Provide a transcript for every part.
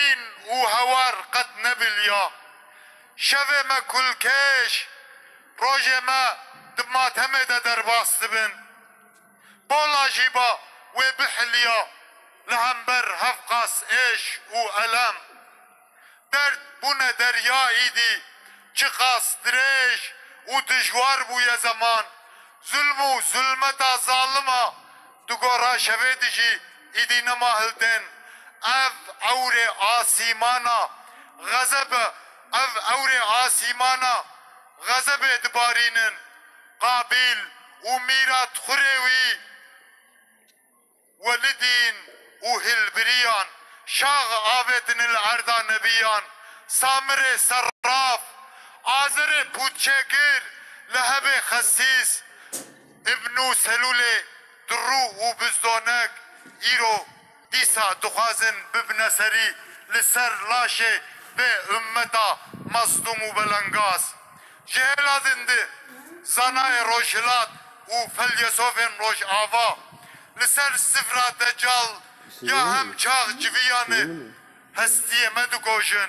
شرین و هوار قد نبلیا شو ما کل کش روژ ما دماتمه ده در باست بن بالا جیبا و بحلیا لهمبر هفقاس ايش و الم درد بونه دریایی دی چه قاس دریش و دجوار بوی زمان ظلم و ظلمتا ظالما دگورا شوه دیجی ایدی نما هلدن اف اور آسیمانا غضب اف اور آسیمانا غضب دبارینن قابیل و میرات خوروی ولدين وهالبريان شاغ آبتن الأرض نبيان سامر صراف عازر بوتشاكر لهب خسيس ابنو سلولة درو وبزدونك إيرو ديسا دخازن ببن سري لسر لاشي بأمتا مصدوم وبلنغاز جهلا دند زناي روشلات وفليسوفن روش آوا لسر سفرا دجال یا هم چاق جویانه هستی مدو گوشن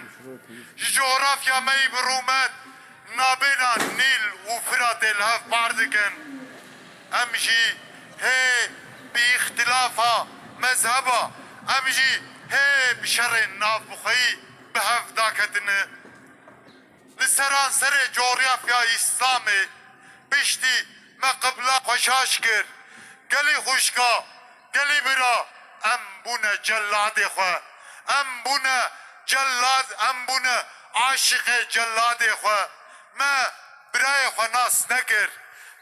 جغرافیا می برومد نابینا نیل و فرات الهف باردگن امجی هی بی اختلافا مذهبا امجی هی بشر ناف بخی بهف داکتنه لسران سر جغرافیا اسلامی بشتی ما قبلا خوشاش کر گلی خوشکا گلی برا ام بونه جلاد خواه ام بونه جلاد ام بونه عاشق جلاد خواه ما برای خواه ناس نکر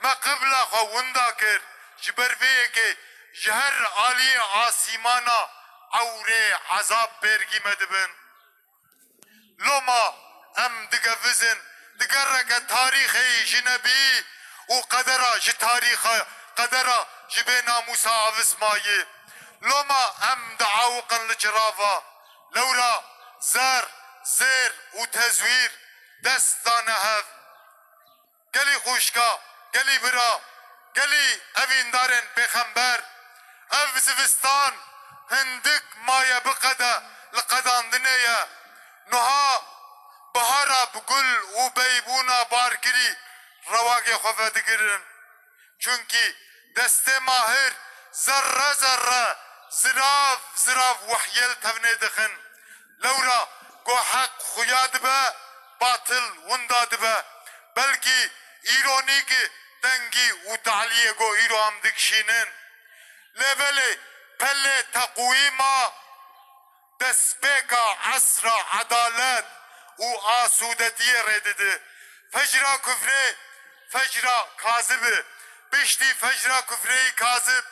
ما قبل خواه وندا کر جبرویه که جهر عالی آسیمانا عوره عذاب برگی مدبن لما ام دگه وزن دگه رگه تاریخی جنبی و قدره جه تاریخ قدره جبه ناموسا عوز مایه لما ام دعاوقا لجرافا لولا زر زير وتزوير دستان هف قلي خوشكا قلي برا قلي اوين دارن بخنبر اف زفستان هندك مايا بقدا لقدان دنيا نها بهارا بقل وبيبونا باركري رواقي خوفا دقرن چونكي دست ماهر ذره ذره زراف زراف وحيل تبني دخن لورا گو حق خویاد به باطل ونداد به بلکه ایرانی که دنگی و تعلیه گو ایرو هم دکشینن لیبل پل تقویما دسپیکا عصر عدالت و آسودتی ردده فجرا کفره فجرا کاذب بشتی فجرا کفره کاذب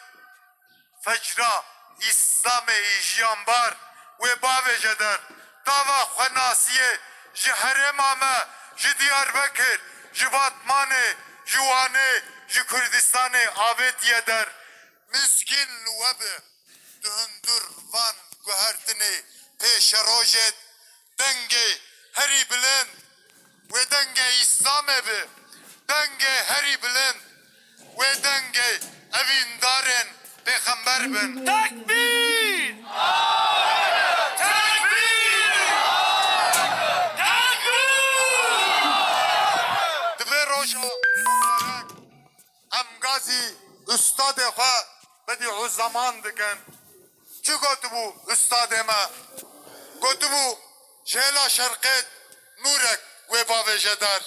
فجرا اسلام ایجیانبار و باوی جدر داوا خناسیه جهر ماما جدیار بکر جباتمانه جوانه جکردستانه آویتیه در مسکین لوبه دهندر وان گوهرتنه پیش روجت دنگه هری بلند و دنگه اسلامه به دنگه هری بلند و دنگه اوین دارن پیغمبر بن تکبیر امگازی استاد خواه بدیعو زمان دکن چی گوتبو استاد ما گوتبو جهلا شرقت نورک و باویجه در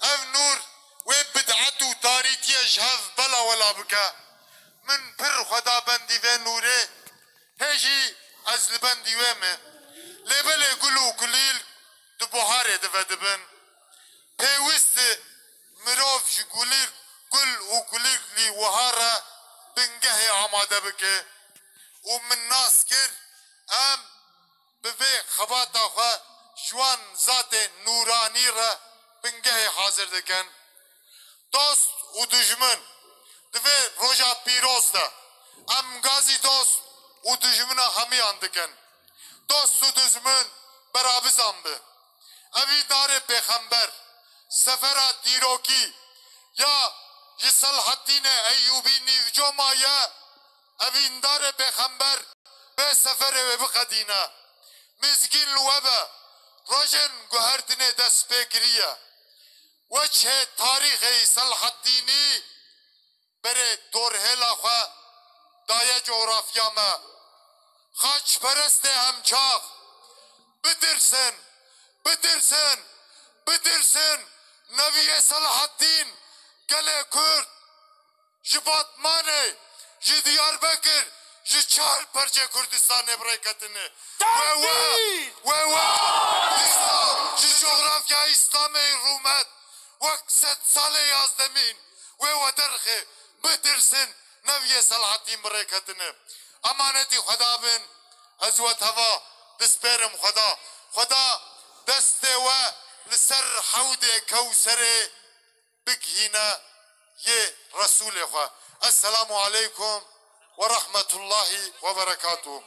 او نور و بدعت و تاریتی جهاز بلا ولا بکه من پر خدا بندی و نوره هجی از لبندی و من لیبل گلو کلیل دو بحاره دو دبن پیوست مروف جگولیل گل و کلیلی وهاره بنگه آماده بکه و من ناس کر ام بوی خباتا خواه جوان ذات نورانی را بنگه حاضر دکن دوست و دجمن دوی روژا پیروز ده ام گازی دوست و دجمن همیان دکن دوست و دجمن برابزان به اوی دار پیغمبر سفر دیروکی یا صلاحالدین ایوبی نیوجو مایا اوین دار پیغمبر به سفر و بقدینه مزگین الوبا روشن گوهردنه دست بکریه وجه تاریخ صلاح الدینی بره دور هلا خواه دایه جغرافیا ما خاچ پرست همچاق بدرسن بدرسن بدرسن نبی صلاح الدین گله کرد جباتمانه جی دیاربکر جی چهار پرچه کردستان برکتنه و جی جغرافیا اسلام رومت وقت 100 سال یازدمین و درخه بدرسن نبی صلاح الدین برکتنه امانتی خدا بن هزوت هوا دسپرم خدا دست و لسر حوض کوثر بگهینا یه رسول خواه السلام علیکم ورحمة الله وبركاته